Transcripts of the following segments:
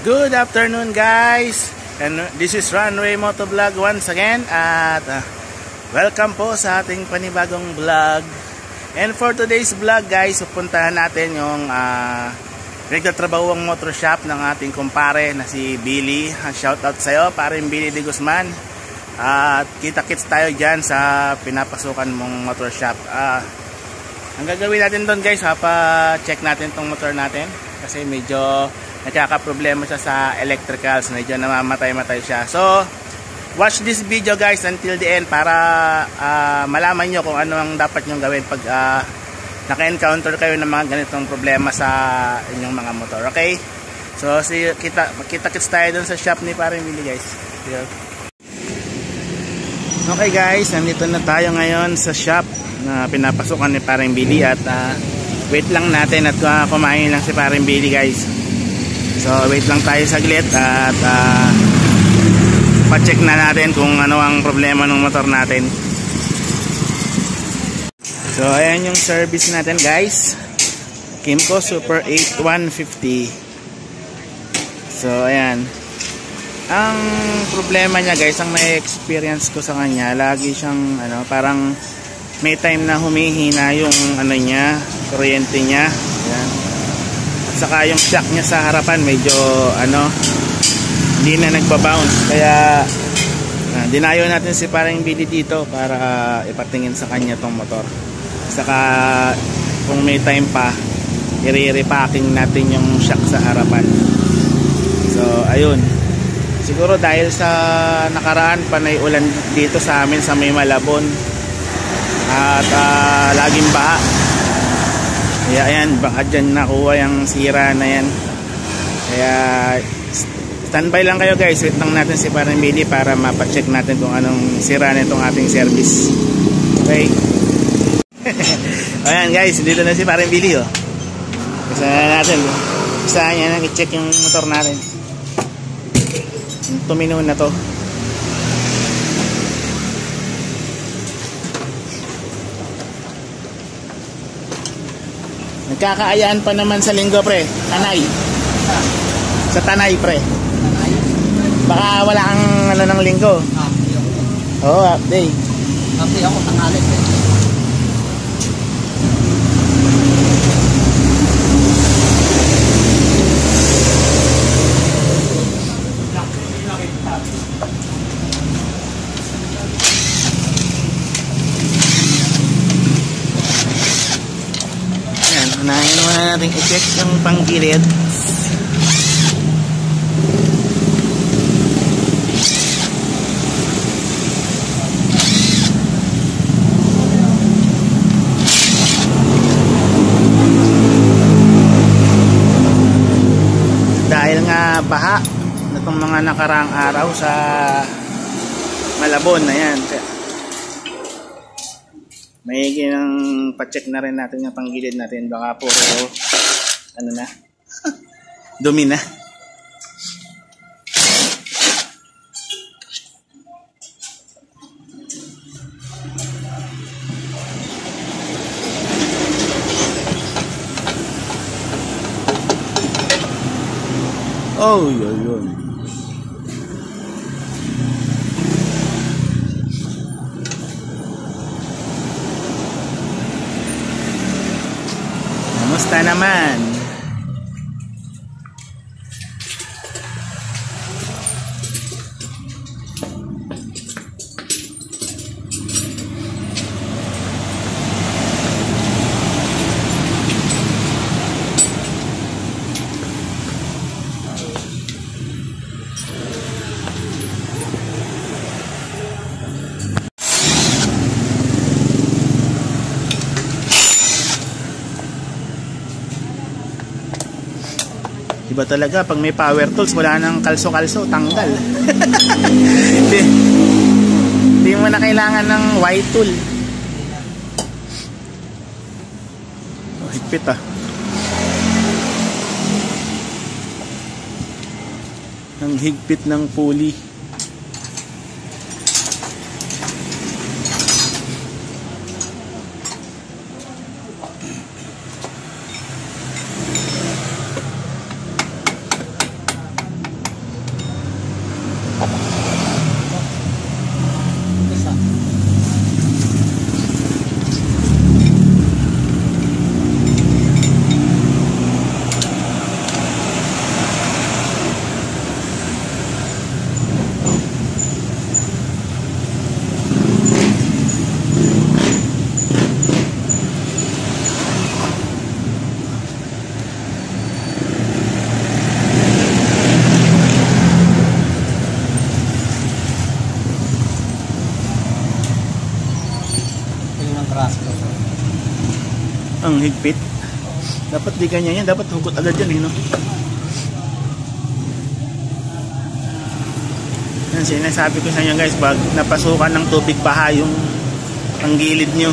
Good afternoon guys, and this is Runway Motovlog once again at welcome po sa ating panibagong vlog. And for today's vlog guys, pupuntahan natin yung nagtatrabahong motor shop ng ating kumpare na si Billy. Shoutout sa'yo, paring Billy de Guzman. At kita-kits tayo dyan sa pinapasukan mong motor shop. Ang gagawin natin doon guys, check natin tong motor natin kasi medyo nagkakaproblema siya sa electricals, medyo namamatay-matay siya. So watch this video guys until the end para malaman nyo kung ano ang dapat nyo gawin pag naka-encounter kayo ng mga ganitong problema sa inyong mga motor. Okay, so kita-kits tayo dun sa shop ni paring Billy guys. Okay guys, nandito na tayo ngayon sa shop na pinapasukan ni paring Billy at wait lang natin at kumain lang si paring Billy guys. So wait lang tayo saglit at pa-check na natin kung ano ang problema ng motor natin. So ayan yung service natin guys, Kimco Super 8150. So ayan, ang problema niya guys, ang na-experience ko sa kanya, lagi siyang parang may time na humihina yung niya, kuryente niya. Ayan. Saka yung shock niya sa harapan medyo hindi na nagbabounce, kaya dinayo natin si paring Billy dito para ipatingin sa kanya tong motor. Saka kung may time pa, i-repacking natin yung shock sa harapan. So ayun, siguro dahil sa nakaraan panay ulan dito sa amin sa may Malabon at laging baha. Kaya ayan, baka dyan nakuha yung sira na yan. Kaya standby lang kayo guys, wait lang natin si paring Billy para mapacheck natin kung anong sira na itong ating service. Okay. Ayan guys, dito na si paring Billy oh. Kasi natin, isa niya nang i-check yung motor natin. 2 minuto na to. Nagkakaayaan pa naman sa linggo pre, Tanay. Sa Tanay pre. Baka wala kang ng linggo. Oo, half day. Half day ako tanghali pre. Unahin naman natin i-check yung panggilid. Dahil nga baha na itong mga nakaraang araw sa Malabon na yan, may ginang pa-check na rin natin yung panggilid natin, baka puro na dumi na. Oh yun. Kamusta naman? Iba talaga pag may power tools, wala nang kalso-kalso, tanggal. Hindi mo na kailangan ng Y-tool. Higpit ang higpit ng pulley. ng higpit. Dapat di ganyan yan. Dapat hugot agad yan, no? Yan, sinasabi ko sa inyo guys, pag napasukan ng tubig baha yung ang gilid nyo.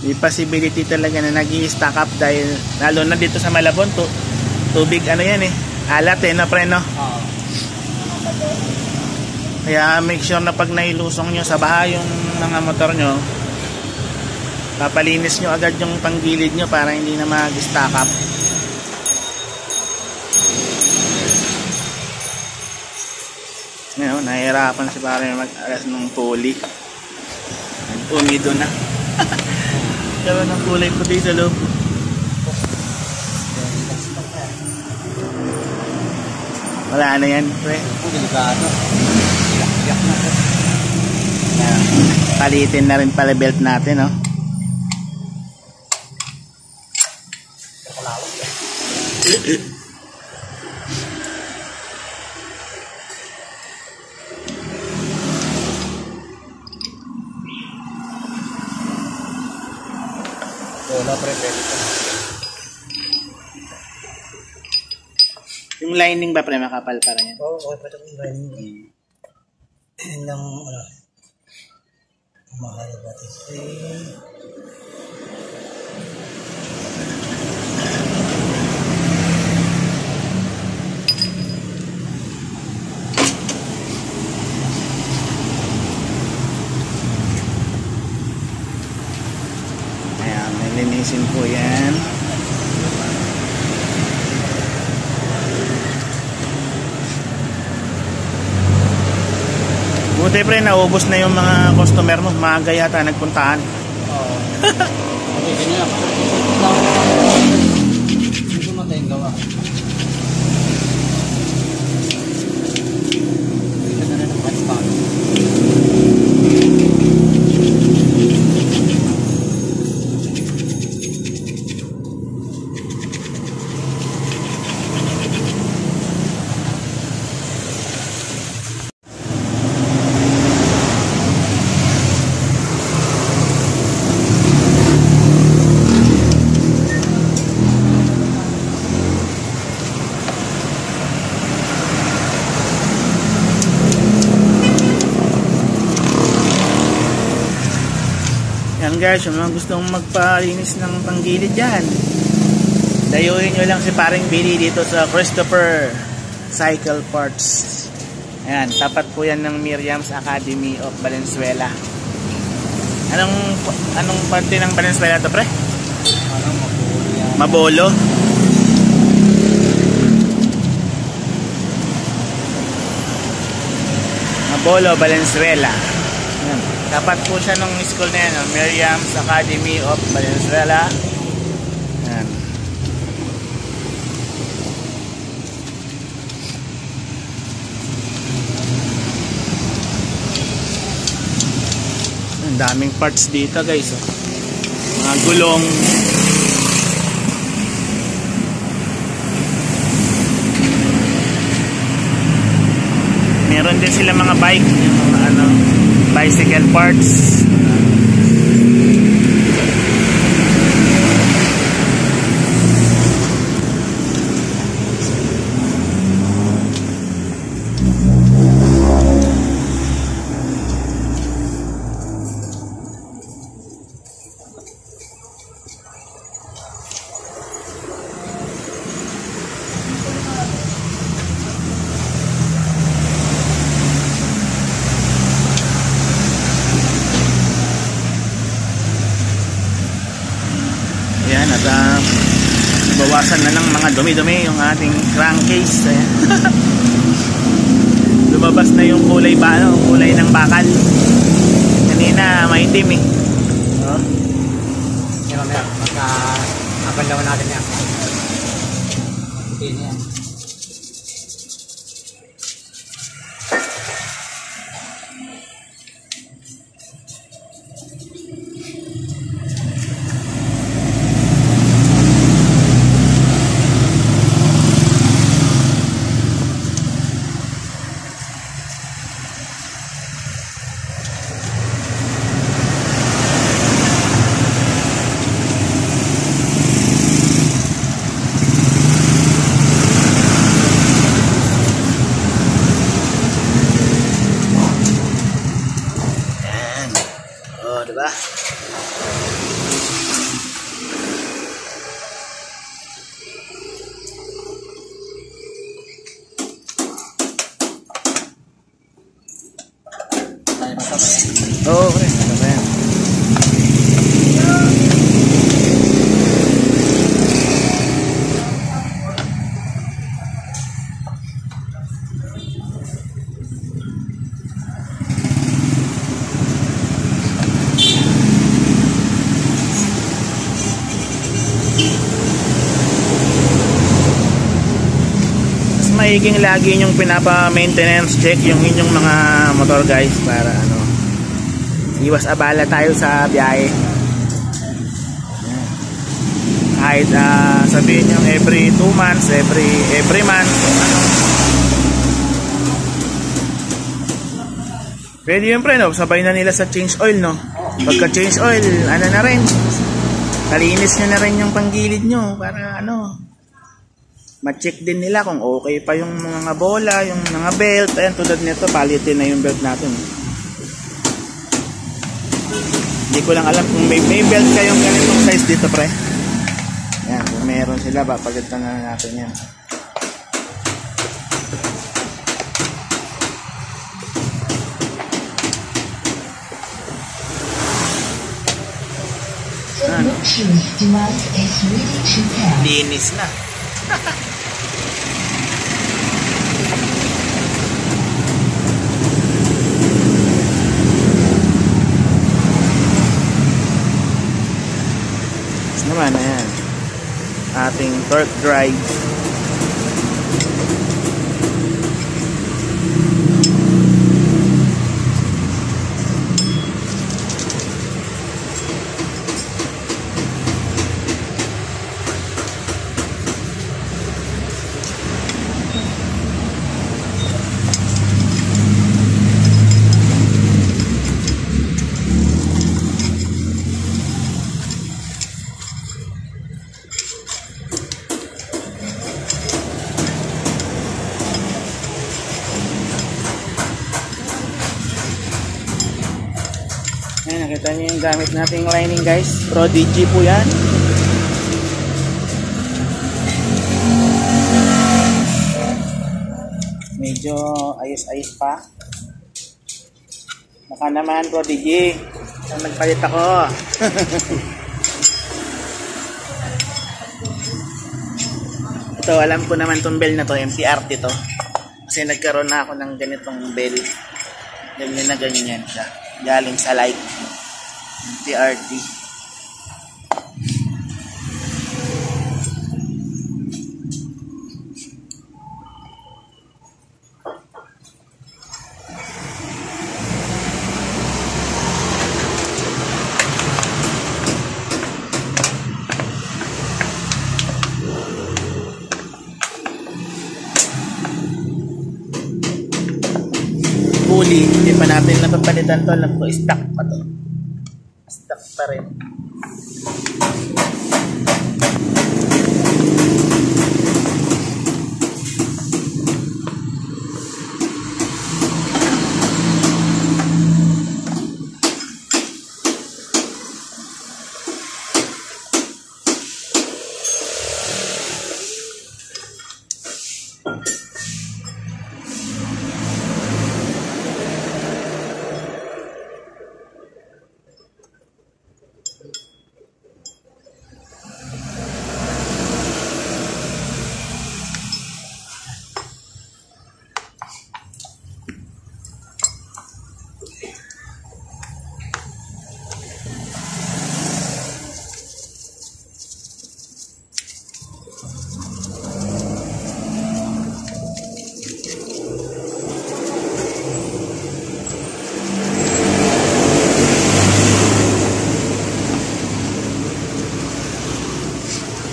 May possibility talaga na nag-i-stack up dahil lalo na dito sa Malabon, tubig ano yan eh. Alat eh, no pre, no? Kaya make sure na pag nailusong nyo sa baha yung mga motor nyo, papalinis nyo agad yung panggilid nyo para hindi na mag-stack up. Ngayon, nahihirapan si pare mag-alas ng pulley. Umido na. Karoon ng kulay puti sa loob. Wala na yan, pre. Delikado. Yak na po. Palitin na rin pala belt natin, no? Wala pre. Yung lining ba pre, makapal pa rin yan? Oo, okay pa itong lining. Yan lang, ano, mahal ba ito? Ayan, nilinisin po yan. Buti pre, naubos na yung mga customer mo. Maaga yata nagpuntahan. Oo. Okay, ganyan. Hindi ko matayang gawa. Ito na rin ang hotspot. Yan guys, yung mga gustong magpalinis ng panggilid dyan, dayuhin nyo lang si paring Billy dito sa Christopher Cycle Parts. Ayan, tapat po yan ng Miriam's Academy of Valenzuela. Anong parte ng Valenzuela to pre? Mabolo. Mabolo, Valenzuela. Ayan. Tapat po siya ng school na yan, Miriam's Academy of Valenzuela. Ayan. Ang daming parts dito guys, oh. Mga gulong. Meron din sila mga bike, yung mga ano, bicycle parts. Ayan, at bawasan na ng mga dumi-dumi yung ating crankcase. Ayan. Lumabas na yung kulay kulay ng bakal. Kanina maitim eh. Oh. Yan mamaya, magka-abandawan natin yan. Puti na yan. Oo, pre. Ano ba yan? Maiging lagi yung pinapa-maintenance check yung inyong mga motor guys para ano, iwas abala tayo sa biyahe. Kahit sabihin nyo every 2 months, every month, ano. Pwede yun pre, no? Sabay na nila sa change oil, no? Pagka change oil, ano na rin, kalinis nyo na rin yung panggilid nyo para ano, ma-check din nila kung okay pa yung mga bola, yung mga belt. Ayan, tulad nito, palitin na yung belt natin. Hindi ko lang alam kung may belt kayong ganitong size dito, pre. Ayan, kung meron sila, papagalitan na natin yan. Linis na. Naman, ayan, ating torque drive. Ayan, nakita niyo yung gamit nating lining guys. Prodigy po yan. Medyo ayos-ayos pa. Baka naman Prodigy, nagpalit ako. Ito, alam ko naman tong bell na to, MTRT to. Kasi nagkaroon na ako ng ganitong bell. Ganyan na ganyan siya. Galing sa light. MTRT. Fully, hindi pa natin napapalitan to. Alam ko, stock pa to. Stock pa rin.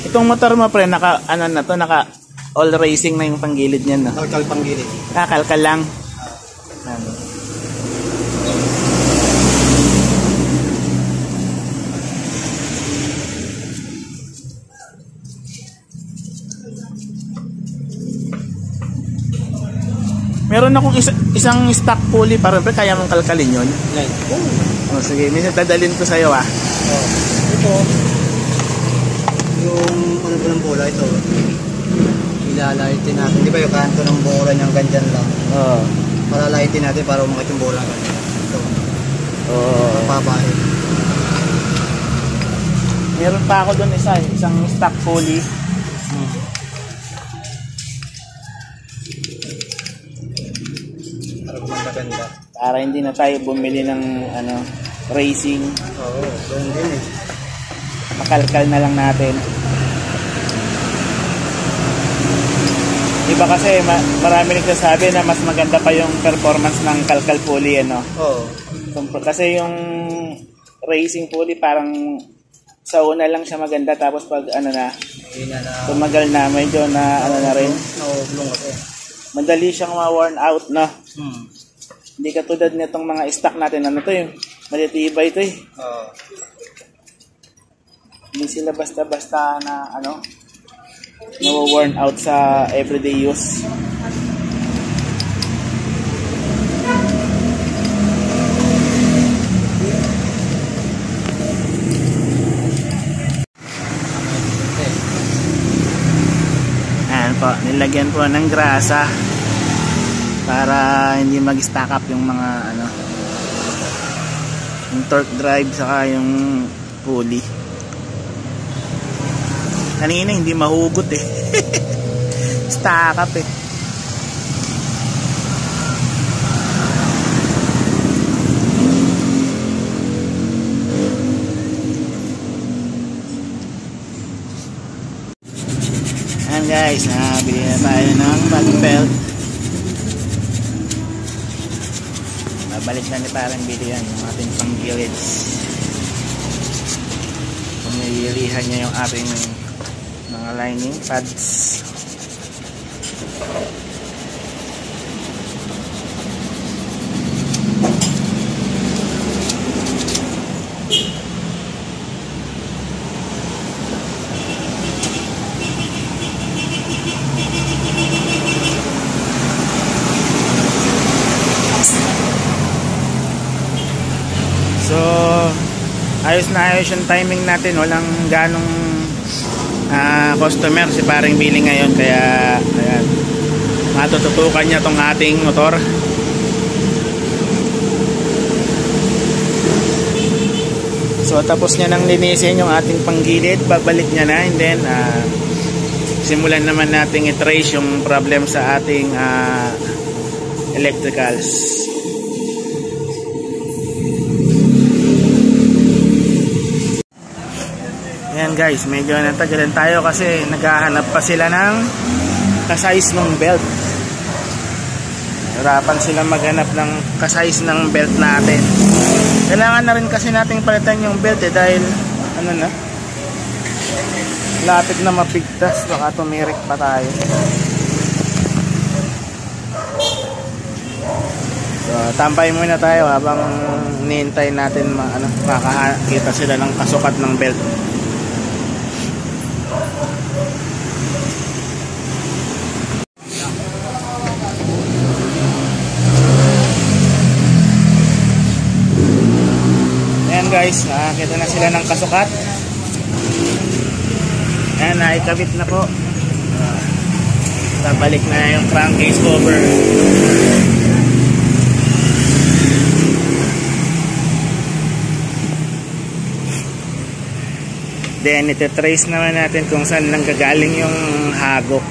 Itong motor mo pre, naka ano na to, naka all racing na yung panggilid niyan, no? Kalkal panggilid. Ah, kalkal lang. Meron akong isang stock pulley para pre, kaya mong kalkalin yun? Right. Oh, sige, minsan dadalhin ko sa'yo ah. Oh, ito. Yung ano po ng bola ito. Ilalaitin natin. Di ba yung kanto ng bola niyang ganyan lang? Oo. Palalaitin natin para umakit yung bola ganyan. Ito. Oo. Mapapahin. Meron pa ako doon isang stock pulley. Para maganda. Para hindi na tayo bumili ng racing. Oo, doon din eh. Makalkal na lang natin. Iba kasi marami nagsasabi na mas maganda pa yung performance ng kalkal pulley, ano? Oo. Kasi yung racing pulley parang sa una lang siya maganda, tapos pag tumagal na, medyo na na rin. Nauublong kasi. Madali siyang ma-worn out, no? Hindi katulad nitong mga stock natin, to yung matitibay ito eh. Oo. Hindi sila basta-basta na na-worn out sa everyday use. Ayan po, nilagyan po ng grasa para hindi mag-stack up yung mga yung torque drive saka yung pulley. Kanina hindi mahugot eh. Stack up eh. Ayan guys, nabili na tayo ng bagong belt. Babalik na ni parang bili yan yung ating panggilid. Pumilihan niya yung ating mga lining pads. So ayos na ayos yung timing natin, walang ganong customer si paring Billy ngayon, kaya ayan, matututukan niya tong ating motor. So tapos niya nang linisin yung ating panggilid, babalik niya na, and then simulan naman nating i-trace yung problem sa ating electricals. Ayan guys, medyo natagalan tayo kasi naghahanap pa sila ng kasize ng belt. Hirapan sila maghanap ng kasize ng belt natin. Kailangan na rin kasi nating palitan yung belt dahil lapit na mapigtas, baka tumirik pa tayo. So tampay muna tayo habang hinihintay natin makakita sila ng kasukat ng belt. Guys, nakakita na sila ng kasukat. Ayan, naikabit na po. Babalik na yung crankcase cover. Then iti-trace naman natin kung saan nang gagaling yung hagok.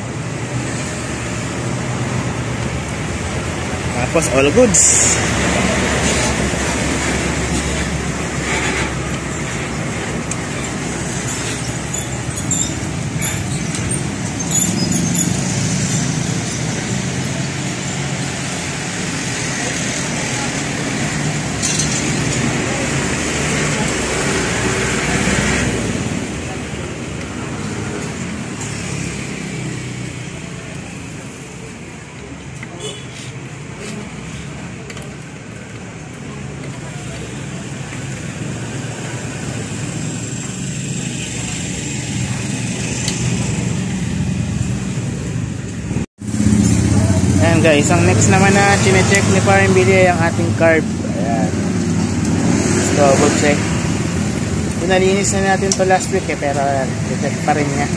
Tapos all goods. Ayan guys, ang next naman na chinecheck ni Parang Billy ay ang ating carb. Ayan, let's double check. Pinalinis na natin to last week pero check pa rin niya.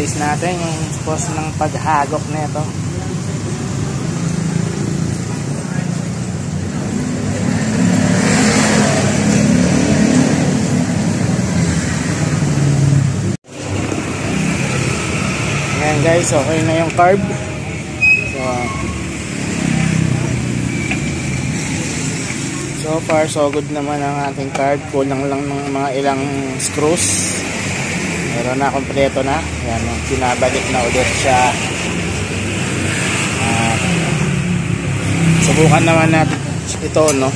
i-trace natin yung cause ng paghagok nito. Ayan guys, okay na yung carb. So far so good naman ang ating carb. Kulang lang ng mga ilang screws. Meron na, kompleto na. Ayan, pinabalik na ulit siya. Subukan naman natin ito, no?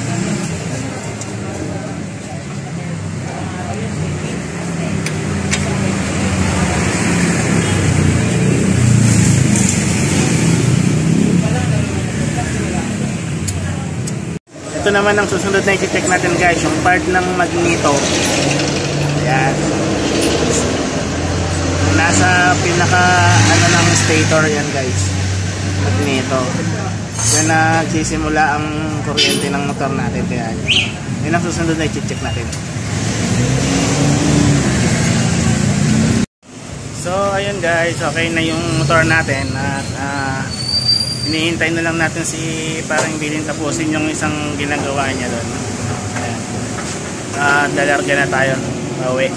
Ito naman ang susunod na i-check natin guys, yung part ng magneto. Ayan. Nasa pinaka ano ng stator yan guys. Magneto. Yan nagsisimula ang kuryente ng motor natin. Kaya yan ang susunod na i-check natin. So ayun guys, okay na yung motor natin. At hinihintay na lang natin si parang bilin tapusin yung isang ginagawa niya doon. Ayan. Dalarga na tayo. Pauwi.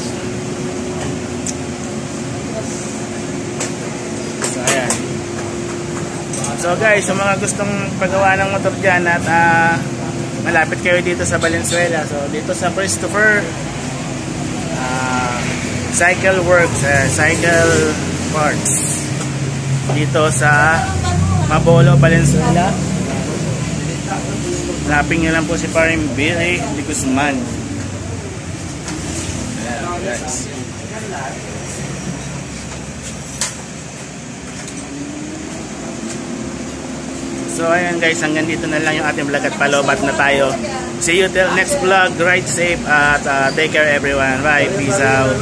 So ayan. So guys, sa mga gustong paggawa ng motor dyan at malapit kayo dito sa Valenzuela. So dito sa Christopher Cycle Works, Cycle Parts. Dito sa Mabolo, Valenzuela. Hanapin nyo lang po si Paring Billy de Guzman. Ayan guys. So ayan guys, hanggang dito na lang yung ating vlog at palobat na tayo. See you till next vlog. Ride safe at take care everyone. Bye. Peace out.